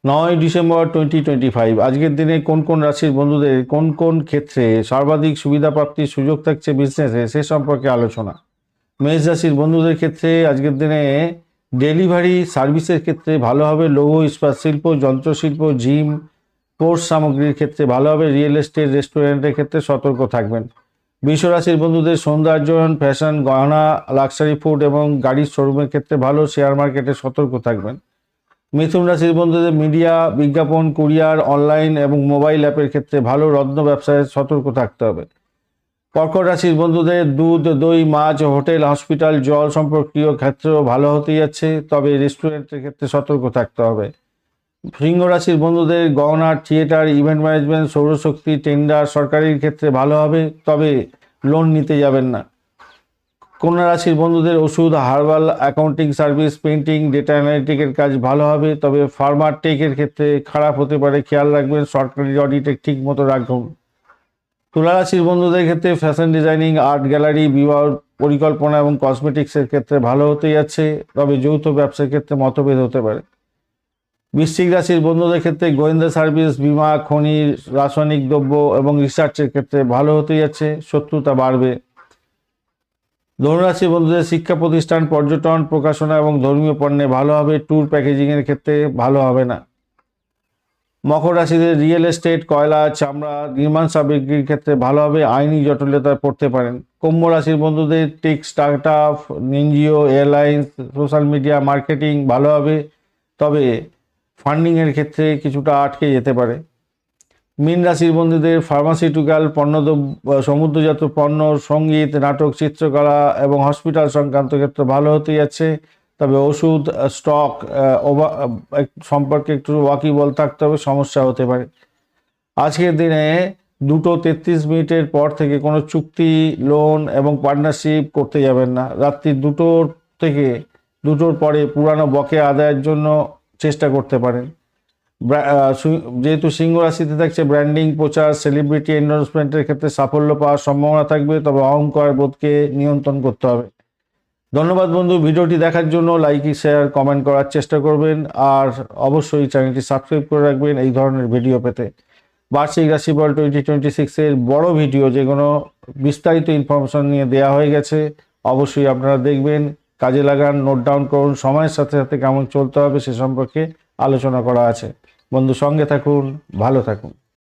9 December 2025 আজকের দিনে কোন কোন রাশির বন্ধুদের কোন কোন ক্ষেত্রে সর্বাধিক সুবিধা প্রাপ্তির সুযোগ থাকছে বিজনেসে সে সম্পর্কে আলোচনা। মেষ রাশির বন্ধুদের ক্ষেত্রে আজকের দিনে ডেলিভারি সার্ভিসের ক্ষেত্রে ভালো হবে, লৌহ ইস্পাত শিল্প, যন্ত্রশিল্প, জিম, স্পোর্টস সামগ্রীর ক্ষেত্রে ভালো হবে, রিয়েল এস্টেট, রেস্টুরেন্টের ক্ষেত্রে সতর্ক থাকবেন। বৃষ রাশির বন্ধুদের সৌন্দর্যায়ন, ফ্যাশন, গহনা, লাক্সারি ফুড এবং গাড়ির শোরুমের ক্ষেত্রে ভালো, শেয়ার মার্কেটে সতর্ক থাকবেন। মিথুন রাশির বন্ধুদের মিডিয়া, বিজ্ঞাপন, কুরিয়ার, অনলাইন এবং মোবাইল অ্যাপের ক্ষেত্রে ভালো, রত্ন ব্যবসায় সতর্ক থাকতে হবে। কর্কট রাশির বন্ধুদের দুধ, দই, মাছ, হোটেল, হসপিটাল, জল সম্পর্কীয় ক্ষেত্রেও ভালো হতে যাচ্ছে, তবে রেস্টুরেন্টের ক্ষেত্রে সতর্ক থাকতে হবে। সিংহ রাশির বন্ধুদের গহনা, থিয়েটার, ইভেন্ট ম্যানেজমেন্ট, সৌরশক্তি, টেন্ডার, সরকারির ক্ষেত্রে ভালো হবে, তবে লোন নিতে যাবেন না। কন্যা রাশির বন্ধুদের ওষুধ, herbal, accounting service, painting, data অ্যানালিটিকের কাজ ভালো হবে, তবে ফার্মার টেকের ক্ষেত্রে খারাপ হতে পারে, খেয়াল রাখবেন, সরকারি অডিটে ঠিক মতো রাখুন। তুলা রাশির বন্ধুদের ক্ষেত্রে ফ্যাশন ডিজাইনিং, আর্ট গ্যালারি, বিবাহ পরিকল্পনা এবং কসমেটিক্সের ক্ষেত্রে ভালো হতে যাচ্ছে, তবে যৌথ ব্যবসার ক্ষেত্রে মতভেদ হতে পারে। বৃশ্চিক রাশির বন্ধুদের ক্ষেত্রে গোয়েন্দা সার্ভিস, বিমা, খনি, রাসায়নিক দ্রব্য এবং রিসার্চের ক্ষেত্রে ভালো হতে যাচ্ছে, শত্রুতা বাড়বে। ধনুরাশির বন্ধুদের শিক্ষা প্রতিষ্ঠান, পর্যটন, প্রকাশনা এবং ধর্মীয় পণ্যে ভালো হবে, ট্যুর প্যাকেজিংয়ের ক্ষেত্রে ভালো হবে না। মকর রাশিদের রিয়েল এস্টেট, কয়লা, চামড়া, নির্মাণ সামগ্রীর ক্ষেত্রে ভালো হবে, আইনি জটিলতায় পড়তে পারেন। কুম্ভ রাশির বন্ধুদের tech, startup, NGO, airlines, social media marketing ভালো হবে, তবে ফান্ডিংয়ের ক্ষেত্রে কিছুটা আটকে যেতে পারে। মীন রাশির বন্ধুদের ফার্মাসিউটিক্যাল পণ্য, সমুদ্রজাত পণ্য, সঙ্গীত, নাটক, চিত্রকলা এবং হসপিটাল সংক্রান্ত ক্ষেত্রে ভালো হতে যাচ্ছে, তবে ওষুধ, স্টক সম্পর্কে একটু ওয়াকিবল থাকতে হবে, সমস্যা হতে পারে। আজকের দিনে 2:33 পর থেকে কোনো চুক্তি, লোন এবং পার্টনারশিপ করতে যাবেন না। রাত্রি 2টোর থেকে 2টোর পরে পুরানো বকেয়া আদায়ের জন্য চেষ্টা করতে পারেন। যেহেতু সিংহ রাশিতে থাকছে, ব্র্যান্ডিং, প্রচার, সেলিব্রিটি এন্ডোর্সমেন্টের ক্ষেত্রে সাফল্য পাওয়ার সম্ভাবনা থাকবে, তবে অহংকার বোধকে নিয়ন্ত্রণ করতে হবে। ধন্যবাদ বন্ধু, ভিডিওটি দেখার জন্য লাইক, শেয়ার, কমেন্ট করার চেষ্টা করবেন, আর অবশ্যই চ্যানেলটি সাবস্ক্রাইব করে রাখবেন এই ধরনের ভিডিও পেতে। বার্ষিক রাশিফল 2026-এর বড় ভিডিও, যেগুলো বিস্তারিত ইনফরমেশন নিয়ে দেওয়া হয়ে গেছে, অবশ্যই আপনারা দেখবেন, কাজে লাগান, নোট ডাউন করুন, সময়ের সাথে সাথে কেমন চলতে হবে সে সম্পর্কে আলোচনা করা আছে। বন্ধু, সঙ্গে থাকুন, ভালো থাকুন।